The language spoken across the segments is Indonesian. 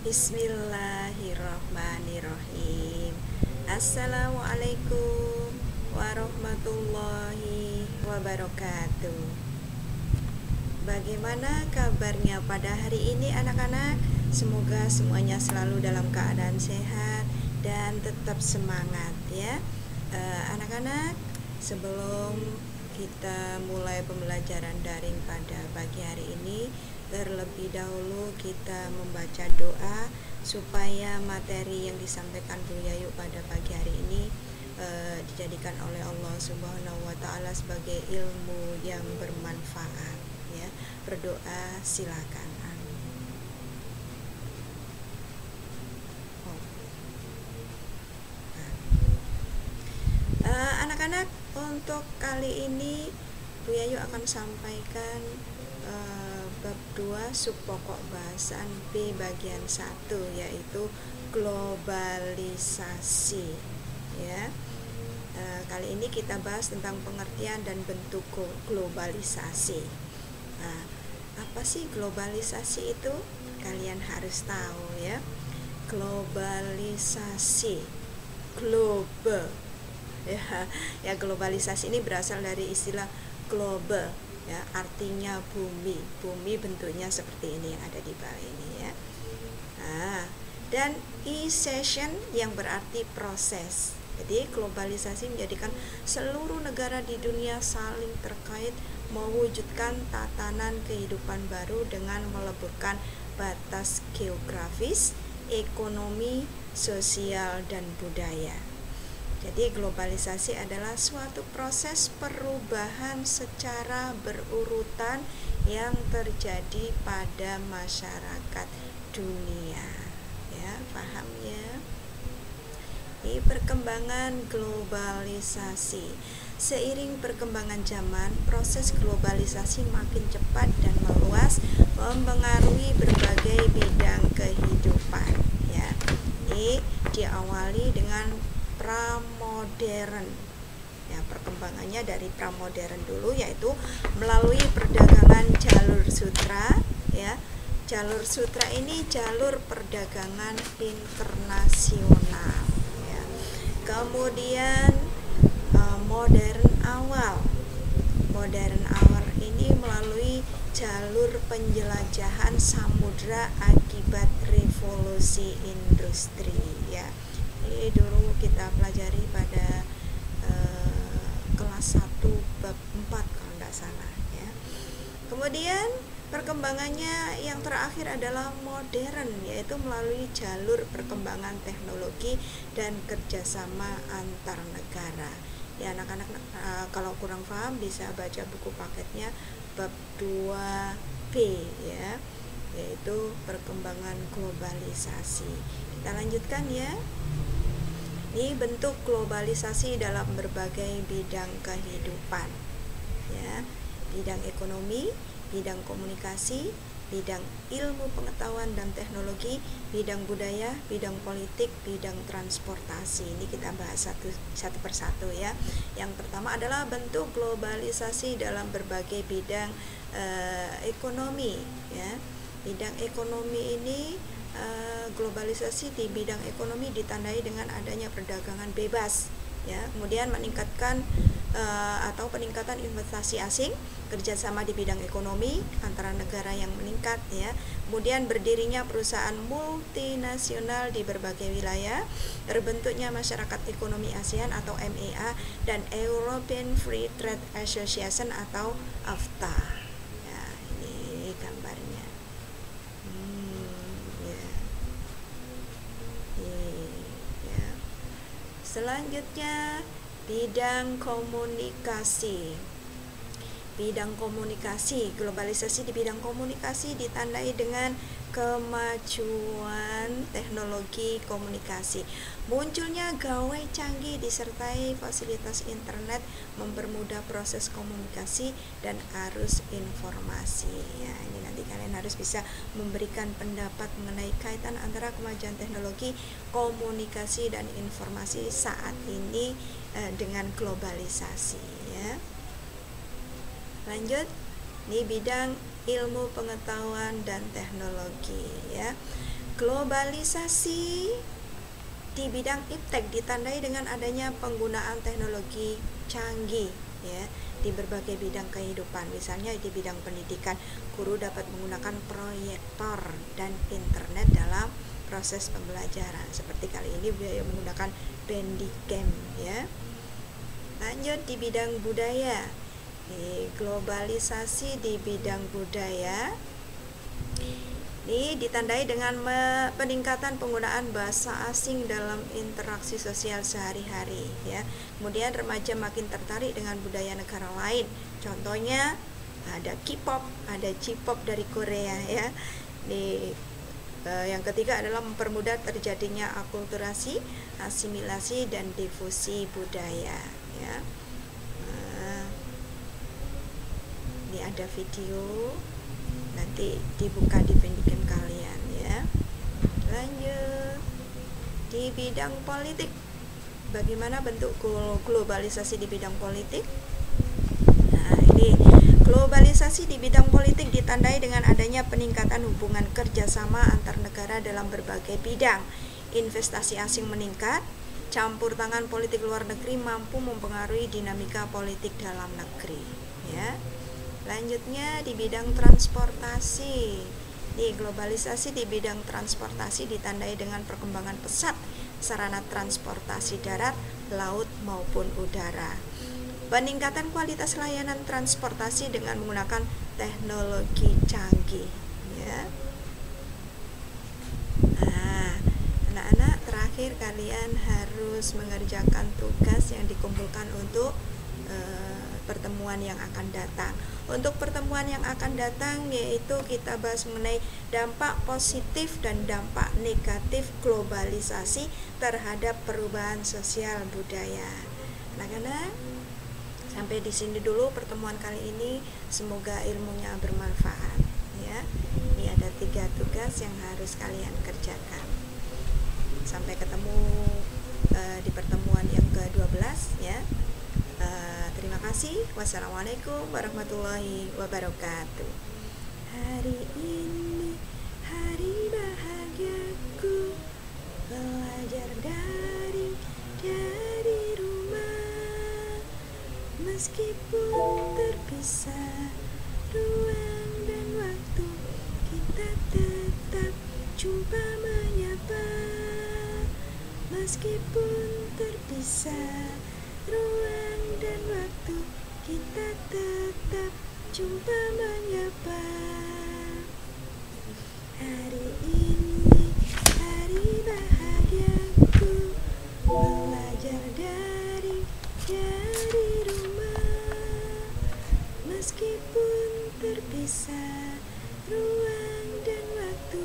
Bismillahirrahmanirrahim. Assalamualaikum warahmatullahi wabarakatuh. Bagaimana kabarnya pada hari ini anak-anak? Semoga semuanya selalu dalam keadaan sehat dan tetap semangat ya. Anak-anak, sebelum kita mulai pembelajaran daring pada pagi hari ini, terlebih dahulu kita membaca doa supaya materi yang disampaikan Bu Yayu pada pagi hari ini dijadikan oleh Allah Subhanahu wa taala sebagai ilmu yang bermanfaat ya. Berdoa silakan. Anak-anak, untuk kali ini Bu Yayu akan sampaikan bab 2 subpokok bahasan B bagian 1, yaitu globalisasi ya. Kali ini kita bahas tentang pengertian dan bentuk globalisasi. Apa sih globalisasi itu? Kalian harus tahu ya. Globalisasi, globe ya, globalisasi ini berasal dari istilah globe ya, artinya bumi. Bumi bentuknya seperti ini yang ada di bawah ini ya. Dan e-session yang berarti proses. Jadi globalisasi menjadikan seluruh negara di dunia saling terkait mewujudkan tatanan kehidupan baru dengan meleburkan batas geografis, ekonomi, sosial, dan budaya. Jadi globalisasi adalah suatu proses perubahan secara berurutan yang terjadi pada masyarakat dunia. Ya, paham ya? Ini perkembangan globalisasi. Seiring perkembangan zaman, proses globalisasi makin cepat dan meluas, mempengaruhi berbagai bidang kehidupan. Ya, ini diawali dengan pramodern ya, perkembangannya dari pramodern dulu, yaitu melalui perdagangan jalur sutra ya. Jalur sutra ini jalur perdagangan internasional ya. Kemudian modern awal ini melalui jalur penjelajahan samudra akibat revolusi industri ya. Ini dulu kita pelajari pada kelas 1 bab 4 kalau tidak salah ya. Kemudian perkembangannya yang terakhir adalah modern, yaitu melalui jalur perkembangan teknologi dan kerjasama antar negara ya. Anak-anak kalau kurang paham bisa baca buku paketnya bab 2B ya, yaitu perkembangan globalisasi. Kita lanjutkan ya. Ini bentuk globalisasi dalam berbagai bidang kehidupan ya. Bidang ekonomi, bidang komunikasi, bidang ilmu pengetahuan dan teknologi, bidang budaya, bidang politik, bidang transportasi. Ini kita bahas satu persatu ya. Yang pertama adalah bentuk globalisasi dalam berbagai bidang ekonomi ya. Bidang ekonomi ini, globalisasi di bidang ekonomi ditandai dengan adanya perdagangan bebas ya, kemudian meningkatkan atau peningkatan investasi asing, kerjasama di bidang ekonomi antara negara yang meningkat ya, kemudian berdirinya perusahaan multinasional di berbagai wilayah, terbentuknya masyarakat ekonomi ASEAN atau MEA dan European Free Trade Association atau AFTA ya. Ini gambarnya. Selanjutnya bidang komunikasi. Bidang komunikasi, globalisasi di bidang komunikasi ditandai dengan kemajuan teknologi komunikasi. Munculnya gawai canggih disertai fasilitas internet mempermudah proses komunikasi dan arus informasi. Ya, ini nanti kalian harus bisa memberikan pendapat mengenai kaitan antara kemajuan teknologi komunikasi dan informasi saat ini dengan globalisasi ya. Lanjut, ini bidang ilmu pengetahuan dan teknologi ya. Globalisasi di bidang iptek ditandai dengan adanya penggunaan teknologi canggih ya di berbagai bidang kehidupan. Misalnya di bidang pendidikan, guru dapat menggunakan proyektor dan internet dalam proses pembelajaran. Seperti kali ini beliau menggunakan Bandicam ya. Lanjut di bidang budaya. Globalisasi di bidang budaya ini ditandai dengan peningkatan penggunaan bahasa asing dalam interaksi sosial sehari-hari ya. Kemudian remaja makin tertarik dengan budaya negara lain. Contohnya ada K-pop, ada J-pop dari Korea ya. Yang ketiga adalah mempermudah terjadinya akulturasi, asimilasi dan difusi budaya ya. Ini ada video, nanti dibuka di Bandicam kalian ya. Lanjut di bidang politik, bagaimana bentuk globalisasi di bidang politik? Nah, ini globalisasi di bidang politik ditandai dengan adanya peningkatan hubungan kerjasama antar negara dalam berbagai bidang. Investasi asing meningkat, campur tangan politik luar negeri mampu mempengaruhi dinamika politik dalam negeri ya. Lanjutnya di bidang transportasi. Di globalisasi di bidang transportasi ditandai dengan perkembangan pesat sarana transportasi darat, laut maupun udara. Peningkatan kualitas layanan transportasi dengan menggunakan teknologi canggih ya. Nah, anak-anak, terakhir kalian harus mengerjakan tugas yang dikumpulkan untuk pertemuan yang akan datang. Untuk pertemuan yang akan datang yaitu kita bahas mengenai dampak positif dan dampak negatif globalisasi terhadap perubahan sosial budaya. Anak-anak, sampai di sini dulu pertemuan kali ini. Semoga ilmunya bermanfaat ya. Ini ada 3 tugas yang harus kalian kerjakan. Sampai ketemu di pertemuan yang ke-12 ya. Terima kasih. Wassalamualaikum warahmatullahi wabarakatuh. Hari ini hari bahagiaku, belajar dari rumah. Meskipun terpisah ruang dan waktu, kita tetap jumpa menyapa. Meskipun terpisah ruang dan waktu, kita tetap jumpa menyapa. Hari ini hari bahagiaku, belajar dari rumah. Meskipun terpisah ruang dan waktu,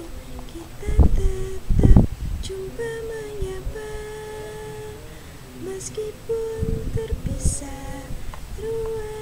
kita tetap jumpa menyapa. Meskipun terpisah ruang